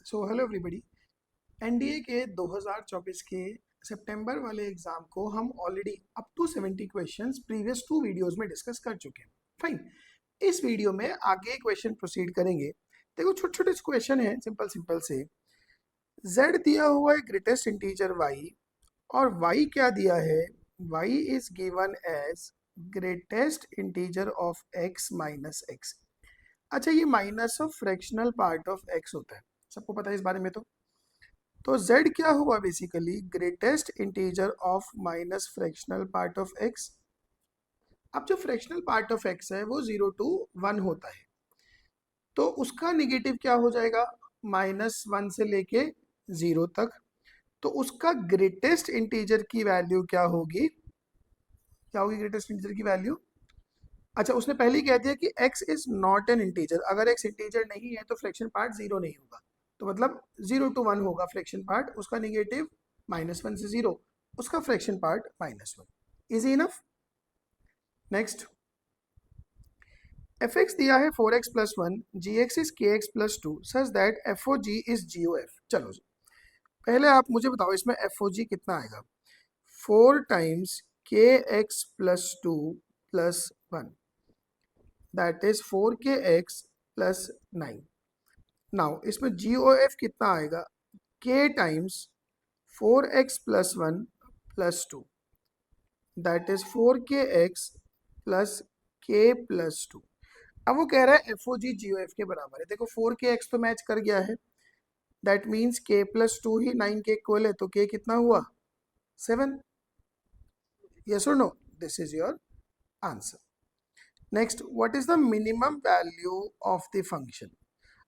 So hello everybody. NDA के 2024 के सितंबर वाले एग्जाम को हम already up to 70 questions previous 2 videos में डिस्कस कर चुके हैं। फाइन, इस वीडियो में आगे क्वेश्चन प्रोसीड करेंगे। देखो, छोटे छोटे क्वेश्चन है, सिंपल सिंपल से। z दिया हुआ है ग्रेटेस्ट इंटीजर y, और y क्या दिया है? y is given as greatest integer of x minus x। अच्छा, ये minus of fractional part of x होता है, सबको पता है इस बारे में। तो z क्या हुआ? Basically greatest integer of minus fractional part of x। अब जो फ्रैक्शनल पार्ट ऑफ x है वो 0 to 1 होता है, तो उसका निगेटिव क्या हो जाएगा? -1 से लेके 0 तक। तो उसका ग्रेटेस्ट इंटीजर की वैल्यू क्या होगी? क्या होगी ग्रेटेस्ट इंटीजर की वैल्यू? अच्छा, उसने पहले ही कह दिया कि x is not an integer. अगर x इंटीजर नहीं है तो फ्रैक्शन पार्ट 0 नहीं होगा। तो मतलब 0 to 1 होगा फ्रैक्शन पार्ट, उसका निगेटिव -1 से 0, उसका fraction part -1। Easy enough. Next, fx दिया है 4x plus 1, gx is kx plus 2 such that fog is gof। चलो जी, पहले आप मुझे बताओ इसमें fog कितना आएगा? 4 times kx plus 2 plus 1, that is 4kx plus 9। Now इसमें GOF कितना आएगा? k times 4x plus 1 plus 2, that is 4kx plus k plus 2। अब वो कह रहा है FOG GOF के बराबर है। देखो 4kx तो मैच कर गया है, दैट मीन्स k प्लस 2 ही 9 के इक्वल है, तो k कितना हुआ? 7। यस और no? This is your answer. Next, what is the minimum value of the function?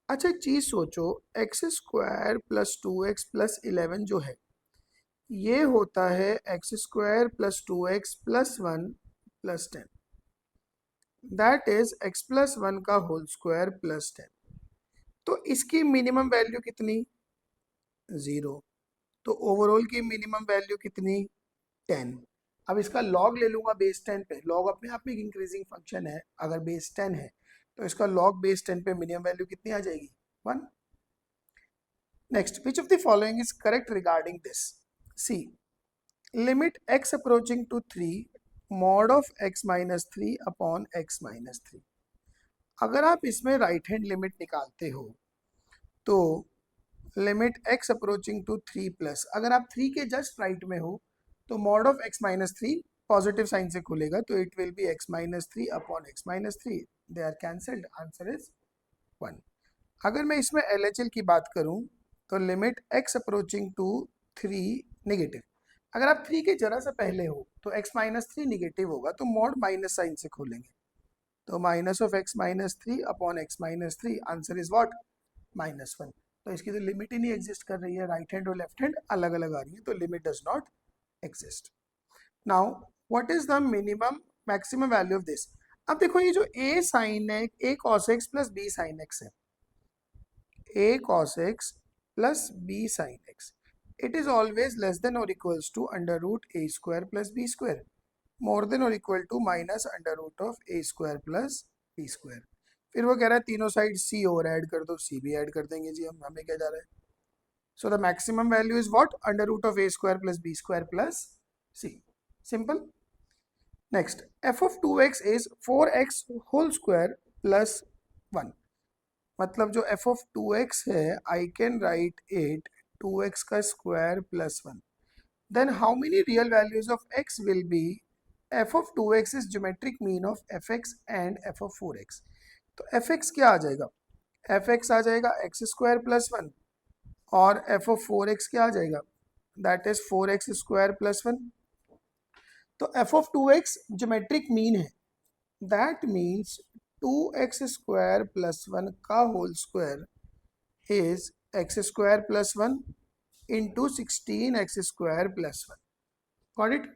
अच्छा, एक चीज सोचो, x square plus 2x plus 11 जो है, ये होता है x square plus 2x plus 1 plus 10, that is x plus 1 का होल स्क्वायर प्लस 10। तो इसकी मिनिमम वैल्यू कितनी? 0। तो ओवरऑल की मिनिमम वैल्यू कितनी? 10। अब इसका लॉग ले लूंगा बेस 10 पे। लॉग अपने आप में एक इंक्रीजिंग फंक्शन है, अगर बेस 10 है तो इसका लॉग बेस 10 पे मिनिमम वैल्यू कितनी आ जाएगी? 1। Next, which of the following is correct regarding this? C, limit x approaching to 3 mod of x minus 3 upon x minus 3। अगर आप इसमें राइट हैंड लिमिट निकालते हो तो limit x approaching to 3 plus, अगर आप 3 के जस्ट राइट में हो तो mod of x minus 3 positive sign से खुलेगा, तो it will be x minus 3 upon x minus 3। They are cancelled, answer is 1। अगर मैं इसमें LHL की बात करूं तो limit x approaching to 3 negative, अगर आप 3 के जरा सा पहले हो तो x माइनस 3 निगेटिव होगा, तो मॉड माइनस साइन से खोलेंगे, तो minus of x minus 3 upon x minus 3, answer is what? -1। तो इसकी तो लिमिट ही नहीं एग्जिस्ट कर रही है, राइट हैंड और लेफ्ट हैंड अलग अलग आ रही है, तो limit does not exist. Now what is the minimum maximum value of this? अब देखो, ये जो a साइन है, a cos x plus b sine x है, a cos x plus b sin x, it is always less than or equals to under root a square plus b square, more than or equal to minus under root of a square plus b square। फिर वो कह रहा है तीनों side c और add कर दो, c भी ऐड कर देंगे जी, हम हमें क्या जा रहा है? So the maximum value is what? Under root of a square plus b square plus c। Simple. Next, f of 2x is 4x whole square plus 1। मतलब जो f of 2x है, I can write it 2x का square plus 1। Then how many real values of x will be? f of 2x is geometric mean of fx and f of 4x। तो fx क्या आ जाएगा? fx आ जाएगा x square plus 1, और f of 4x क्या आ जाएगा? That is 4x square plus 1। तो f of 2x geometric mean है, that means 2x square plus 1 का whole square is x square plus 1 into 16x square plus 1। Got it?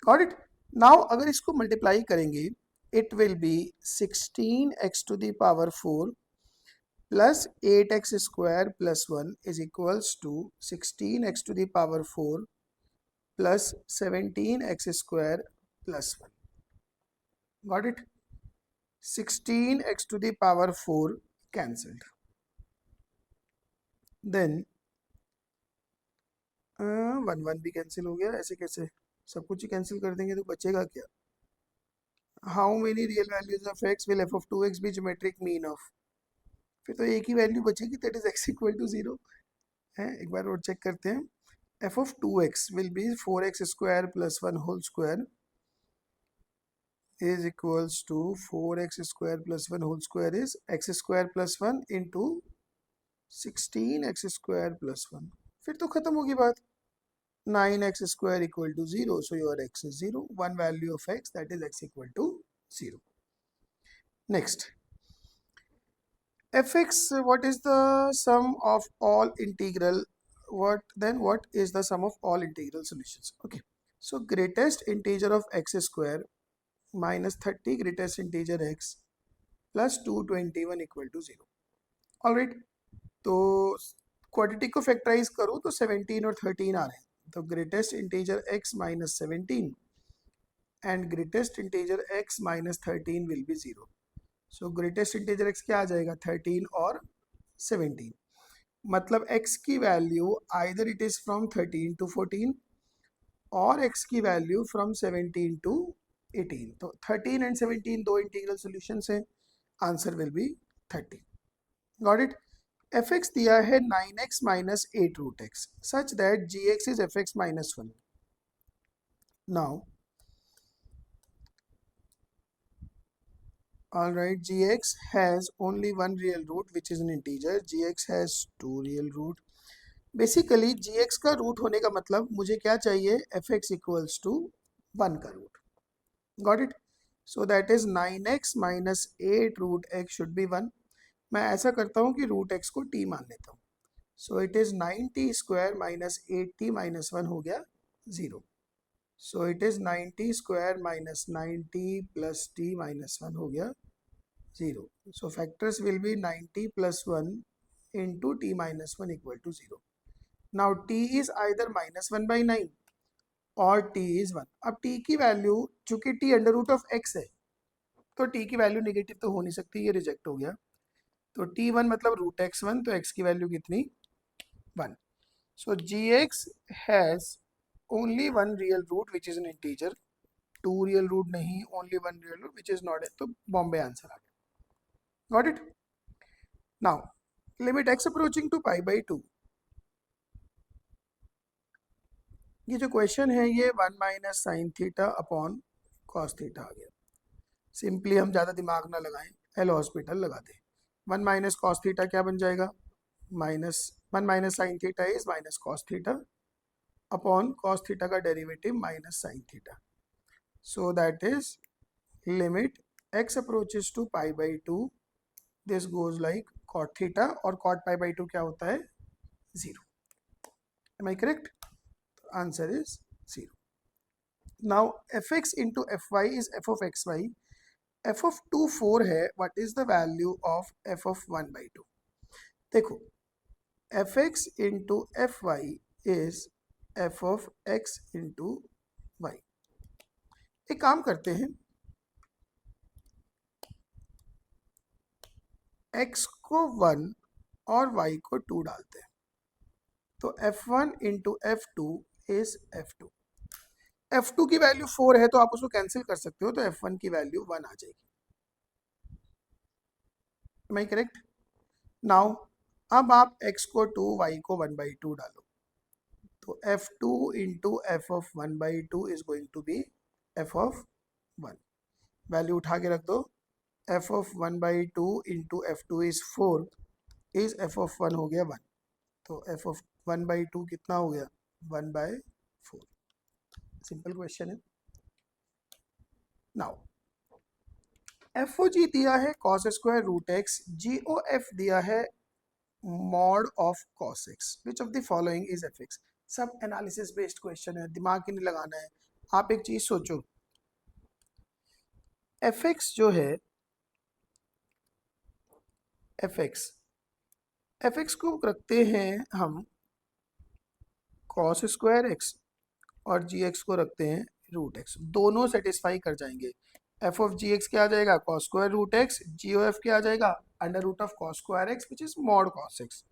Got it? Now अगर इसको multiply करेंगे, it will be 16x to the power 4 plus 8x square plus 1 is equals to 16x to the power 4 plus 17x square plus 1। Got it? 16x to the power 4 cancelled, then 1 भी cancel हो गया, ऐसे कैसे सब कुछ ही cancel कर देंगे तो बचेगा क्या? How many real values of x will f of 2x be geometric mean of, फिर तो एक ही वैल्यू बचेगी, that is x equal to 0 है। एक बार और चेक करते हैं, f of 2x will be 4x square plus 1 whole square is equals to 4x square plus 1 whole square is x square plus 1 into 16x square plus 1, फिर तो खत्म होगी बात। 9x square equal to 0, so your x is 0, one value of x, that is x equal to 0. Next, fx, what is the sum of all integral, what is the sum of all integral solutions? Okay, so greatest integer of x square minus 30 greatest integer x plus 221 equal to 0. All right, तो quadratic को factorise करो तो 17 और 13 आ रहे हैं, तो greatest integer x minus 17 and greatest integer x minus 13 will be 0. So greatest integer x क्या आ जाएगा, 13 और 17, मतलब x की वैल्यू either it is from 13 to 14 और x की वैल्यू फ्रॉम 17 टू 18. तो 13 एंड 17 दो इंटीग्रल सॉल्यूशंस हैं, answer will be 30. Got it. fx दिया है 9x minus 8 root x such that gx is fx minus 1. Now all right, gx has only one real root which is an integer, gx has two real root. Basically gx का root होने का मतलब मुझे क्या चाहिए, fx equals to 1 का root. Got it. So that is 9x minus 8 root x should be 1. मैं ऐसा करता हूँ कि रूट x को t मान लेता हूँ, सो it is 9t square minus 8t minus 1 हो गया 0. सो it is 90 square minus 90 plus t minus 1 हो गया 0. So factors will be 90 plus 1 into t minus 1 equal to 0. Now t is either minus 1 by 9 और t is 1. अब t की वैल्यू, चूंकि t under root of x है तो t की वैल्यू नेगेटिव तो हो नहीं सकती, ये रिजेक्ट हो गया. तो t1 मतलब रूट x1, तो x की वैल्यू कितनी, 1. So gx has only one real root which is an integer, two real root नहीं, only one real root which is not है, तो बॉम्बे आंसर आ गया. Got it. Now limit x approaching to pi by 2, ये जो question है ये 1 minus sine theta upon cos theta आ गया. सिंपली हम ज़्यादा दिमाग ना लगाएं, एल हॉस्पिटल लगा दें. 1 माइनस कॉस थीटा क्या बन जाएगा, minus 1 minus sine theta is minus cos theta upon cos theta का derivative minus sine theta. So that is limit x approaches to pi by 2, this goes like cot theta, और cot pi by 2 क्या होता है, 0. Am I correct? Answer is 0. Now fx into fy is f of xy. f of 2 4 है, what is the value of f of 1 by 2? देखो, fx into fy is f of x into y. एक काम करते हैं, x को 1 और y को 2 डालते हैं, तो f1 into f2 is f2. f2 की वैल्यू 4 है तो आप उसको कैंसिल कर सकते हो, तो f1 की वैल्यू 1 आ जाएगी. M I correct? नाउ अब आप x को 2, y को 1 by 2 डालो, तो f2 into f of 1 by 2 is going to be f of 1. Value उठा के रख दो, f of 1 by 2 into f2 is 4, is f of 1 हो गया 1, तो f of 1 by 2 कितना हो गया, 1 by 4. सिंपल क्वेश्चन है. नाउ एफ ओ जी दिया है cos square root x, g o F दिया है mod of cos x, which of the following is f x. सब एनालिसिस बेस्ड क्वेश्चन है, दिमाग ही नहीं लगाना है. आप एक चीज सोचो, एफ एक्स जो है, एफ एक्स को रखते हैं हम कॉस स्क्वायर एक्स और जी एक्स को रखते हैं रूट एक्स, दोनों सेटिस्फाई कर जाएंगे. एफ ऑफ जी एक्स क्या आ जाएगा, cos square root x, g o f क्या आ जाएगा, under root of cos square x which is mod cos x.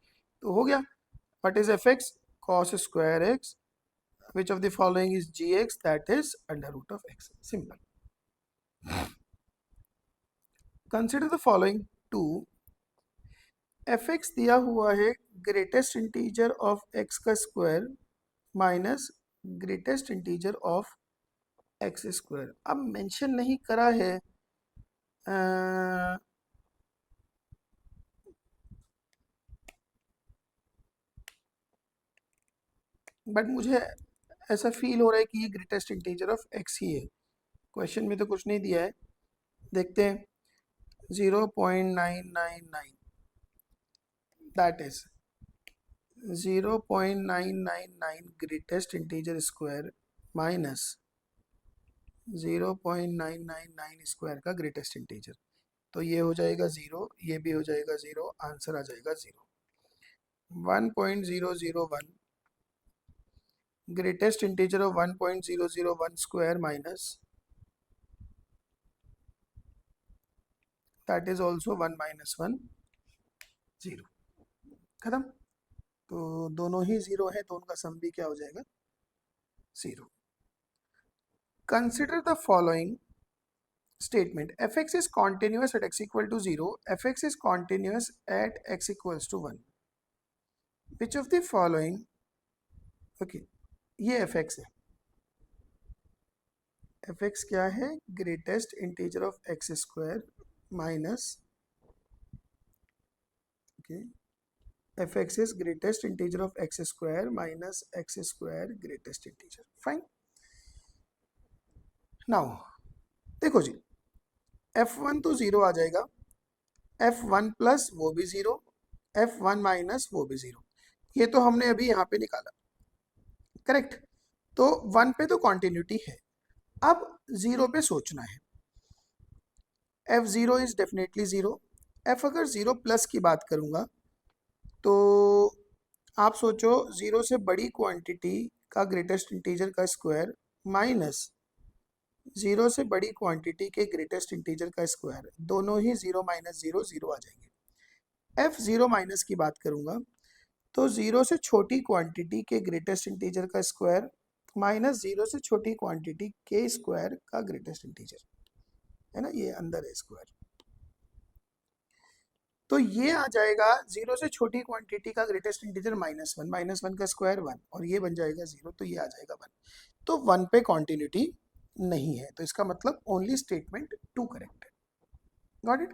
तो हो गया, what is f x, cos square x, which of the following is gx, that is under root of x, simple. Consider the following two, fx दिया हुआ है greatest integer of x का square minus greatest integer of x square. अब mention नहीं करा है but मुझे ऐसा फील हो रहा है कि ये ग्रेटेस्ट इंटीजर ऑफ एक्स ही है। क्वेश्चन में तो कुछ नहीं दिया है, देखते हैं। 0.999, that is 0.999 greatest integer square minus 0.999 square का ग्रेटेस्ट इंटीजर। तो ये हो जाएगा ज़ीरो, ये भी हो जाएगा ज़ीरो, आंसर आ जाएगा zero. 1.001 greatest integer of 1.001 square minus that is also 1 minus 1, zero. खत्म। तो दोनों ही ज़ीरो है, तो उनका सम भी क्या हो जाएगा, zero. Consider the following statement, fx is continuous at x equal to 0, fx is continuous at x equals to 1, which of the following, okay, ये fx है, fx क्या है, greatest integer of x square minus, okay, fx is greatest integer of x square minus x square greatest integer, fine. Now देखो जी, f1 तो zero आ जाएगा, f1 plus वो भी zero, f1 minus वो भी ज़ीरो, ये तो हमने अभी यहाँ पे निकाला, करेक्ट। तो 1 पे तो कॉन्टिन्यूटी है, अब 0 पे सोचना है। f0 is definitely zero, f अगर ज़ीरो प्लस की बात करूँगा तो आप सोचो, ज़ीरो से बड़ी क्वांटिटी का ग्रेटेस्ट इंटीजर का स्क्वायर माइनस ज़ीरो से बड़ी क्वांटिटी के ग्रेटेस्ट इंटीजर का स्क्वायर, दोनों ही ज़ीरो माइनस ज़ीरो ज़ीरो आ जाएंगे। एफ ज़ीरो माइनस की बात करूँगा तो ज़ीरो से छोटी क्वांटिटी के ग्रेटेस्ट इंटीजर का स्क्वायर माइनस ज़ीरो से छोटी क्वांटिटी के स्क्वायर का ग्रेटेस्ट इंटीजर, है ना, ये अंदर है स्क्वायर। तो ये आ जाएगा ज़ीरो से छोटी क्वांटिटी का ग्रेटेस्ट इंटीजर -1, -1 का स्क्वायर 1, और ये बन जाएगा ज़ीरो, तो ये आ जाएगा 1। तो 1 पे कॉन्टिन्यूटी नहीं है, तो इसका मतलब ओनली स्टेटमेंट 2 करेक्ट है। Got it.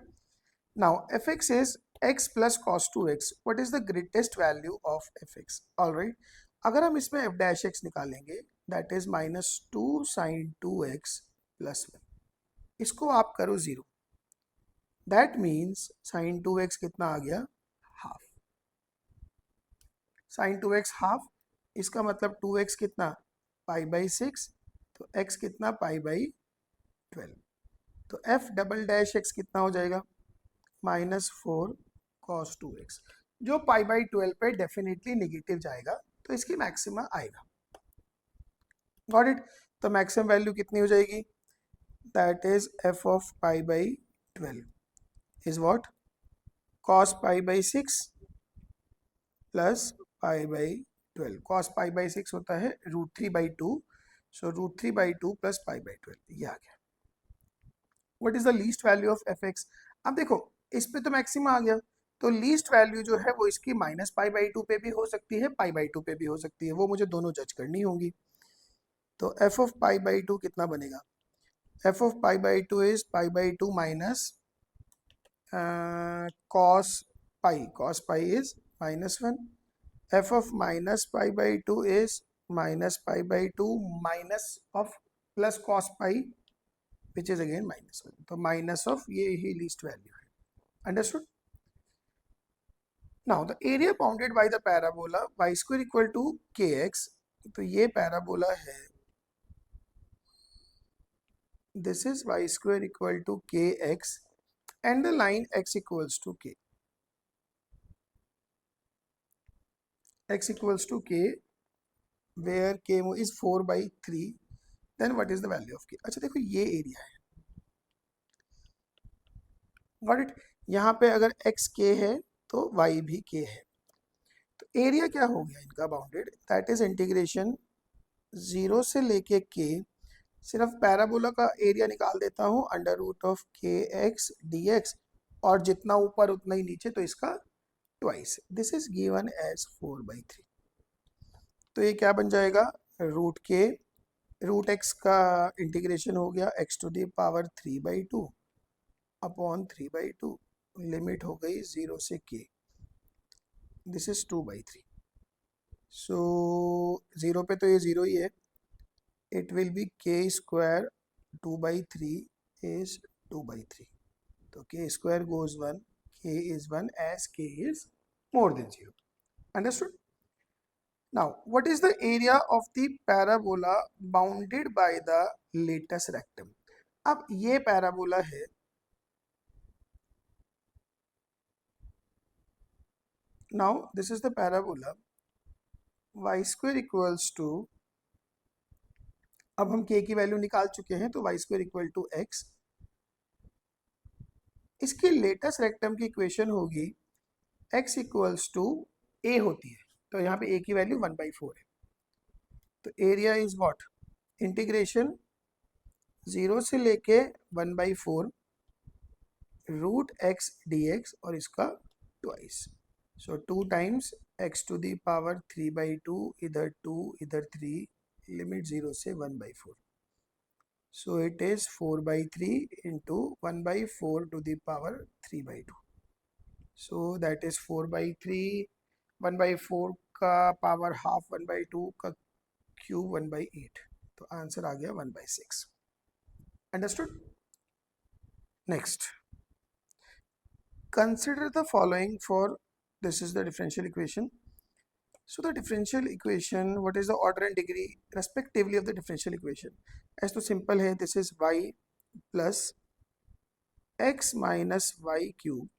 Now F x is x plus cos 2x, what is the greatest value of F x. Alright, अगर हम इसमें एफ डैश एक्स निकालेंगे that is -2 sin 2x plus 1, इसको आप करो zero, that means sin 2x कितना आ गया, half. sin 2x half, इसका मतलब 2x कितना, π/6, तो x कितना, π/12। तो f डबल डैश x कितना हो जाएगा, -4 cos 2x, जो π/12 पे डेफिनेटली नेगेटिव जाएगा, तो इसकी मैक्सिमा आएगा। Got it. तो मैक्सिमम वैल्यू कितनी हो जाएगी, that is f of π/12 is what, cos π/6 plus π/12, cos π/6 होता है √3/2, सो √3/2 प्लस π/12, ये आ गया। What is the least value of F x. अब देखो इस पे तो मैक्सिमा आ गया, तो लीस्ट वैल्यू जो है वो इसकी -π/2 पे भी हो सकती है, π/2 पे भी हो सकती है, वो मुझे दोनों जज करनी होंगी। तो f ऑफ π/2 कितना बनेगा, f of π/2 is π/2 minus cos pi is -1, f of -π/2 is -π/2 minus of plus cos pi which is again -1, तो माइनस ऑफ ये ही लीस्ट वैल्यू है। Understood. Now the area bounded by the parabola y square equal to kx, तो ये parabola है, this is y square equal to kx and the line x equals to k, x equals to k where k is 4/3, then what is the value of k। अच्छा देखो ये area है, got it. यहाँ पे अगर x k है तो y भी k है। तो एरिया क्या हो गया इनका बाउंडेड, दैट इज इंटीग्रेशन 0 से लेके k, सिर्फ पैराबोला का एरिया निकाल देता हूँ under root of k x d x, और जितना ऊपर उतना ही नीचे, तो इसका twice. This is given as 4/3। तो ये क्या बन जाएगा, रूट के रूट एक्स का इंटीग्रेशन हो गया x to the power 3/2 upon 3/2, limit हो गई 0 से k, दिस इज 2/3। सो 0 पे तो ये 0 ही है, it will be k square 2/3 is 2/3. So k square goes 1, k is 1 as k is more than 0. Understood? Now, what is the area of the parabola bounded by the latus rectum? अब ये parabola है, now this is the parabola, y square equals to, अब हम k की value निकाल चुके हैं, तो y square equal to x, इसकी लेटेस्ट रेक्टम की इक्वेशन होगी x इक्वल्स टू a होती है, तो यहाँ पे a की वैल्यू 1/4 है। तो एरिया इज व्हाट, इंटीग्रेशन 0 से लेके 1/4 रूट x dx और इसका twice, so 2 times x to the power 3/2, इधर 2 इधर 3, लिमिट 0 से 1/4, so it is 4/3 into 1/4 to the power 3/2, so that is 4/3, 1/4 का पावर हाफ, 1/2 का क्यूब 1/8, तो आंसर आ गया 1/6। Understood. Next, consider the following for, this is the differential equation. So the differential equation, what is the order and degree respectively of the differential equation? ऐसा तो simple है, this is y plus x minus y cube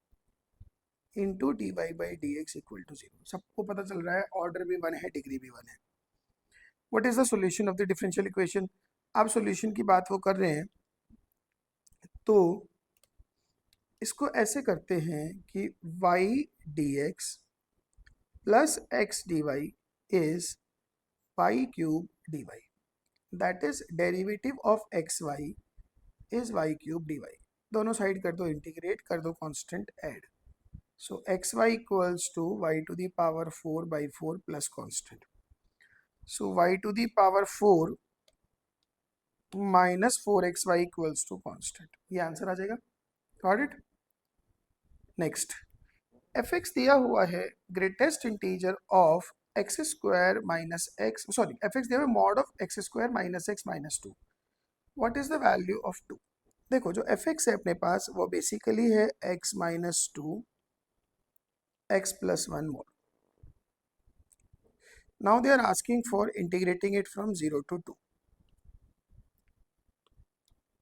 into d y by d x equal to 0। सबको पता चल रहा है order भी 1 है, डिग्री भी 1 है। What is the solution of the differential equation? आप सॉल्यूशन की बात वो कर रहे हैं, तो इसको ऐसे करते हैं कि y dx plus x dy is y cube dy, that is derivative of xy is y cube dy। दोनों साइड कर दो इंटीग्रेट, कर दो constant add, so xy equals to y to the power 4/4 plus constant, so y to the power 4 minus 4xy equals to constant, ये answer आ जाएगा। Got it. Next, fx दिया हुआ है greatest integer of x square minus x, sorry fx दिया हुआ है mod of x square minus x minus 2, what is the value of 2? देखो जो fx है अपने पास वो बेसिकली है x minus 2 x plus 1 more. Now they are asking for integrating it from 0 to 2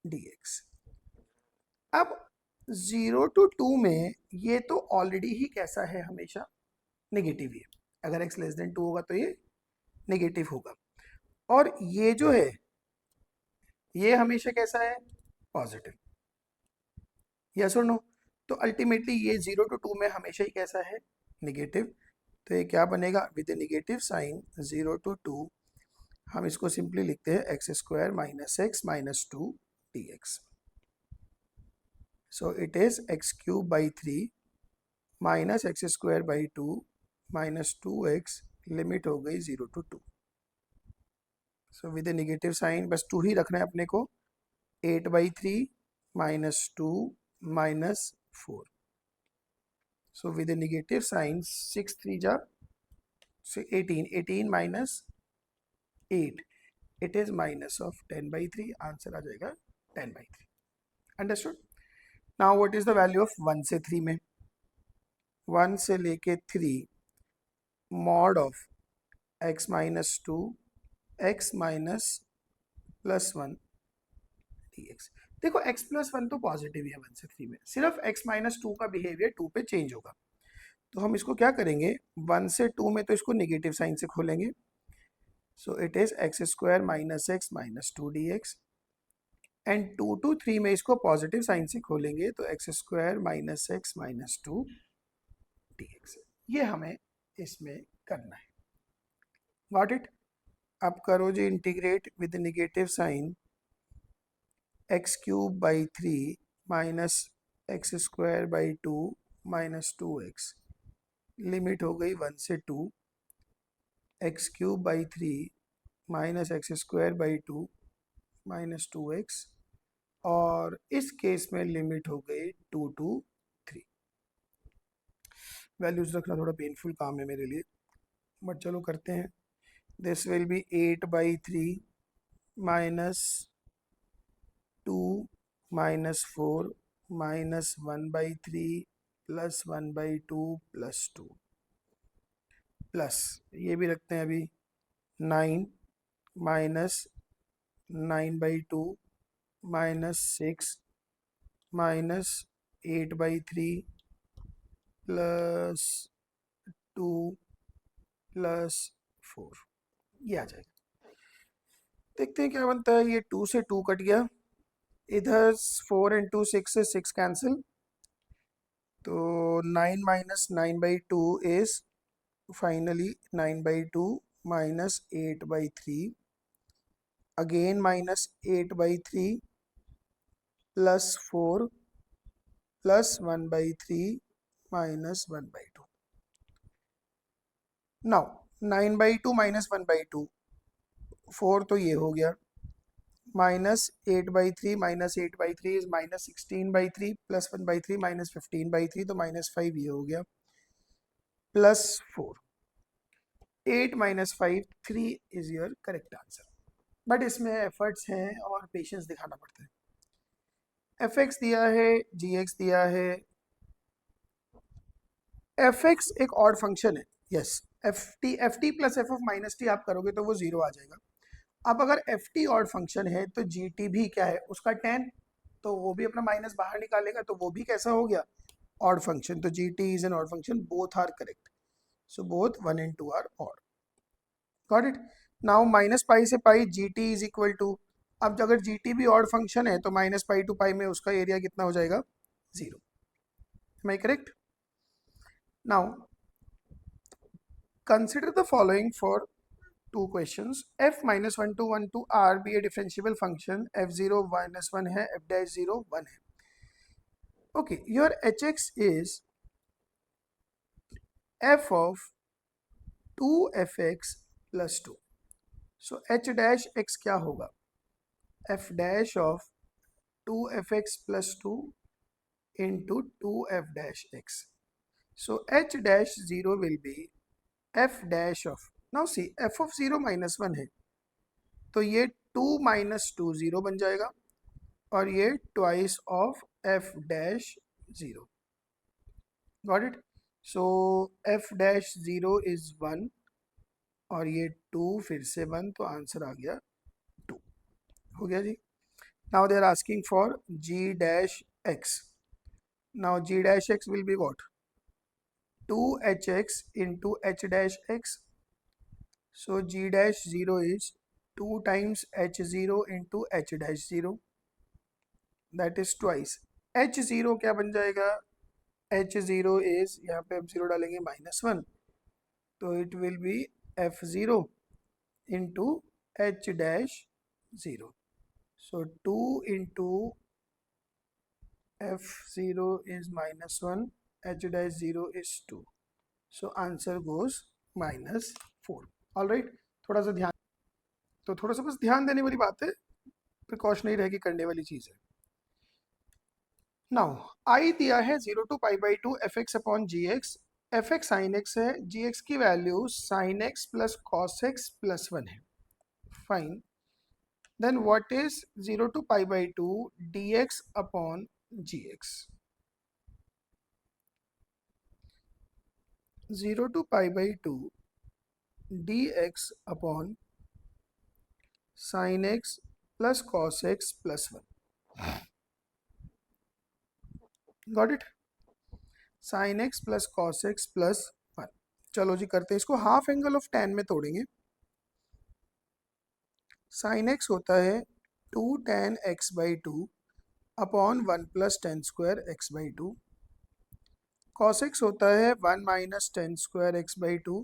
dx. अब 0 to 2 में ये तो ऑलरेडी ही कैसा है, हमेशा नेगेटिव ही है। अगर x लेस देन 2 होगा तो ये नेगेटिव होगा, और ये जो है ये हमेशा कैसा है, पॉजिटिव। यस और नो? तो अल्टीमेटली ये 0 to 2 में हमेशा ही कैसा है, नेगेटिव। तो ये क्या बनेगा, विद नेगेटिव साइन 0 to 2, हम इसको सिंपली लिखते हैं x square minus x minus 2 d x. So it is x cube by 3 minus x square by 2 minus 2x, limit हो गई 0 to 2। So with negative sign बस 2 ही रखना है अपने को, 8/3 minus 2 minus 4। So with negative sign 6 3 जा 18, 18 minus 8, it is minus of 10/3, answer आ जाएगा 10/3। Understood. Now what is the value of 1 से 3 में, 1 से लेके 3 mod of x minus 2 x minus plus 1 dx। देखो x प्लस 1 तो पॉजिटिव है 1 से 3 में, सिर्फ x माइनस 2 का बिहेवियर 2 पे चेंज होगा। तो हम इसको क्या करेंगे, 1 से 2 में तो इसको नेगेटिव साइन से खोलेंगे, सो it is x square minus x minus 2 dx and 2 to 3 में इसको पॉजिटिव साइन से खोलेंगे तो x square minus x minus 2 dx। ये हमें इसमें करना है। Got it. अब करो जी integrate with negative sign x³/3 minus x square by 2 minus 2x। Limit हो गई 1 से 2, x³/3 minus x square by 2 minus 2x, और इस केस में लिमिट हो गई 2 to 3। वैल्यूज रखना थोड़ा पेनफुल काम है मेरे लिए, बट चलो करते हैं। This will be 8/3 minus 2 minus 4 minus 1/3 plus 1/2 plus 2 plus ये भी रखते हैं अभी 9 minus 9/2 minus 6 minus 8/3 plus 2 plus 4। ये आ जाएगा। देखते हैं क्या बनता है। ये 2 से 2 कट गया, इधर 4 इंटू 6 से 6 कैंसिल, तो 9 minus 9/2 is finally 9/2 minus 8/3, again minus 8/3 plus 4 plus 1/3 minus 1/2। Now 9/2 minus 1/2, 4 तो ये हो गया, minus 8/3 minus 8/3 is minus 16/3 plus 1/3 minus 15/3, तो माइनस 5 ये हो गया, plus 4। 8 minus 5 3 is your correct answer. But इसमें एफर्ट्स हैं और पेशेंस दिखाना पड़ता है। एफ एक्स दिया है, जी एक्स दिया है। एफ एक्स एक ऑड फंक्शन है, yes. F T plus F of minus T आप करोगे तो वो 0 आ जाएगा। अब अगर एफ टी ऑड फंक्शन है तो जी टी भी क्या है, उसका 10, तो वो भी अपना माइनस बाहर निकालेगा, तो वो भी कैसा हो गया, ऑड फंक्शन। तो g t is an odd function, both are correct. So both 1 and 2 are odd. Got it. Now minus pi से pi g t is equal to, अब अगर जी टी भी ऑड फंक्शन है तो minus pi to पाई में उसका area कितना हो जाएगा, 0। Am I correct? Now consider the following for two questions. F minus 1 to 1 to R be a differentiable function, f0 minus 1 है, f dash 0 1 है. Okay, your hx is f of 2fx plus 2. So h dash x क्या होगा, f dash of 2fx plus 2 into 2f dash x. So h dash 0 will be f dash of, now see f of 0 minus 1 है, तो ये 2 minus 2 0 बन जाएगा, और ये twice of F dash 0। Got it. So F dash 0 is 1 और ये 2 फिर से 1, तो आंसर आ गया 2। हो गया जी। Now they are asking for g dash x. Now g dash x will be what, 2hx into h dash x. So g dash 0 is 2 times h0 into h dash 0, that is twice. h0 क्या बन जाएगा, h0 is, यहाँ पे f0 डालेंगे -1, तो it will B f0 into h dash 0. So 2 into f0 is -1, h dash 0 is 2. So answer goes -4. All right. थोड़ा सा ध्यान, तो थोड़ा सा बस ध्यान देने वाली बात है, प्रिकॉशनरी रहेगी करने वाली चीज़ है। नाउ आई दिया है 0 to π/2 f x upon g x. F x sine x है, जी एक्स की value sine x plus cos x plus 1 है। Fine, then what is 0 to π/2 d x upon g x. 0 to π/2 d x upon sine x plus cos x plus 1। Got it. Sine x plus cos x plus 1। चलो जी करते हैं इसको, half angle of 10 में तोड़ेंगे। Sine x होता है 2 tan x by 2 upon 1 plus ten square x by 2। Cos x होता है 1 minus ten square x by 2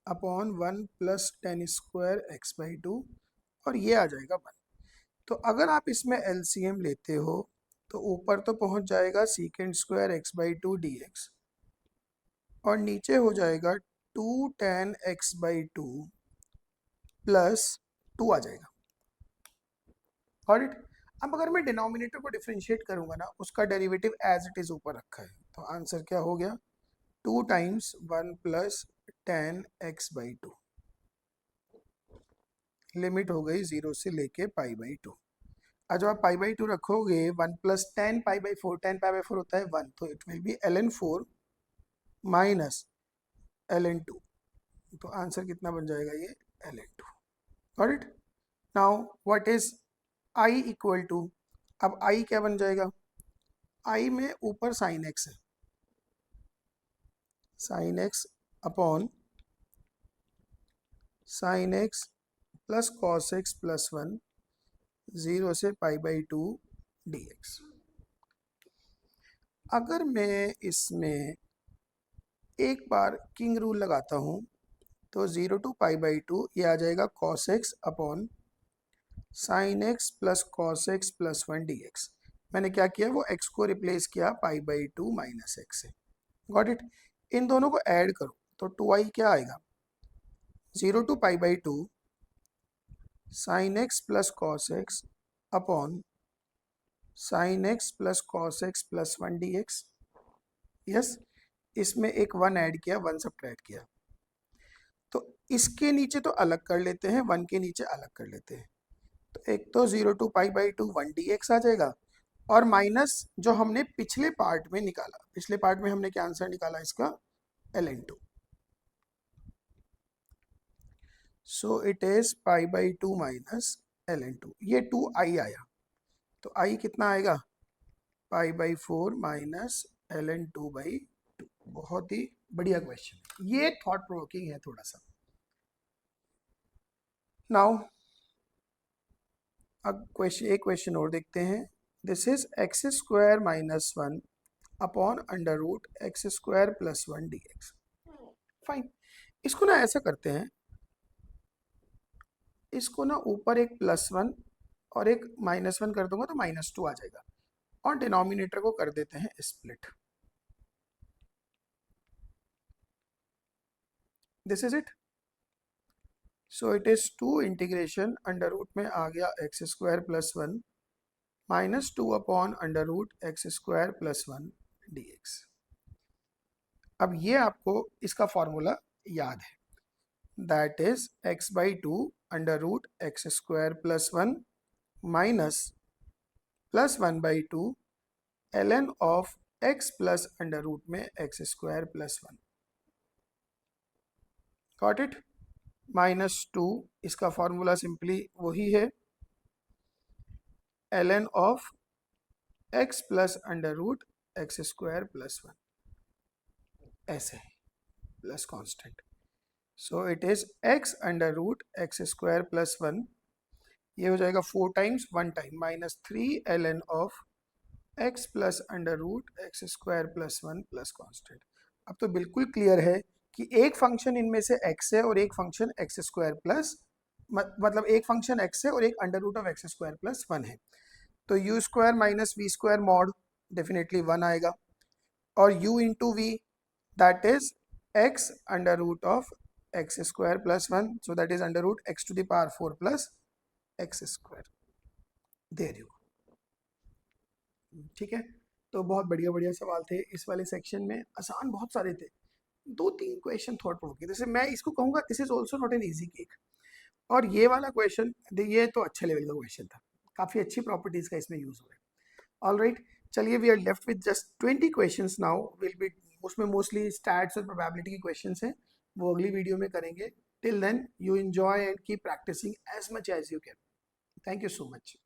upon 1 plus ten square x by 2, और ये आ जाएगा 1। तो अगर आप इसमें एलसीएम लेते हो तो ऊपर तो पहुंच जाएगा secant square x by 2 d x, और नीचे हो जाएगा 2 tan x बाई 2 प्लस 2 आ जाएगा। और अब अगर मैं डिनोमिनेटर को डिफरेंशिएट करूंगा ना, उसका डेरिवेटिव एज इट इज ऊपर रखा है, तो आंसर क्या हो गया 2 times 1 plus tan x by 2। Limit हो गई 0 से लेके पाई बाई 2। और जब आप पाई बाई 2 रखोगे 1 plus ten pi by 4, ten pi by 4 होता है 1, तो it will B ln 4 minus ln 2। तो आंसर कितना बन जाएगा ये ln 2। Got it. Now what is i equal to, अब i क्या बन जाएगा, i में ऊपर साइन x है, sine x upon sine x plus cos x plus 1 0 से पाई बाई 2 dx। अगर मैं इसमें एक बार किंग रूल लगाता हूँ तो 0 टू पाई बाई 2 ये आ जाएगा cos x upon sine x plus cos x plus 1 dx। मैंने क्या किया, वो x को रिप्लेस किया पाई बाई 2 माइनस एक्स से। Got it. इन दोनों को ऐड करो तो 2i क्या आएगा, 0 to pi by 2 sine x plus cos x upon sine x plus cos x plus 1 dx। Yes, इसमें एक 1 ऐड किया, 1 सब्ट्रैक्ट किया, तो इसके नीचे तो अलग कर लेते हैं, 1 के नीचे अलग कर लेते हैं। तो एक तो 0 टू पाई बाई 2 1 dx आ जाएगा, और माइनस जो हमने पिछले पार्ट में निकाला, पिछले पार्ट में हमने क्या आंसर निकाला इसका, ln 2। So it is pi by 2 minus ln 2। ये 2i आया, तो i कितना आएगा, pi by 4 minus ln 2 by 2। बहुत ही बढ़िया क्वेश्चन, ये थॉट प्रोवोकिंग है थोड़ा सा। नाउ अब एक क्वेश्चन और देखते हैं। This is x square minus 1 upon under root x square plus 1 dx। Fine, इसको ना ऐसा करते हैं, इसको ना ऊपर एक प्लस 1 और एक माइनस 1 कर दूंगा तो माइनस 2 आ जाएगा, और डिनोमिनेटर को कर देते हैं split. This is it. So it is 2 integration under root में आ गया x square plus 1 minus 2 upon under root x square plus 1 dx। अब ये आपको इसका फॉर्मूला याद है, that is x by 2 under root x square plus 1 minus plus 1 by 2 ln of x plus under root में x square plus 1। Got it. Minus 2 इसका formula simply वही है, ln of x plus under root x square plus 1, ऐसे plus constant. So it is x under root x square plus 1, ये हो जाएगा 4 times 1 time minus 3 ln of x plus under root x square plus 1 plus constant. अब तो बिल्कुल clear है कि एक फंक्शन इनमें से x है और एक फंक्शन एक्स स्क्वायर प्लस, मतलब एक फंक्शन x है और एक under root of x square plus 1 है। तो u square minus v square mod definitely 1 आएगा, और u into v that is x under root of x square plus 1, so that is under root x to the power 4 plus x square. There you. ठीक है, तो बहुत बढ़िया बढ़िया सवाल थे इस वाले सेक्शन में, आसान बहुत सारे थे, 2-3 क्वेश्चन थॉट प्रोवोकिंग। जैसे मैं इसको कहूँगा this is also not an easy cake, और ये वाला क्वेश्चन ये तो अच्छे लेवल का क्वेश्चन था, काफ़ी अच्छी प्रॉपर्टीज का इसमें यूज हुआ है। ऑल राइट, चलिए we are left with just 20 questions now, will be उसमें मोस्टली स्टैट्स और प्रोबेबिलिटी के क्वेश्चंस हैं, वो अगली वीडियो में करेंगे। Till then you enjoy and keep practising as much as you can. Thank you so much.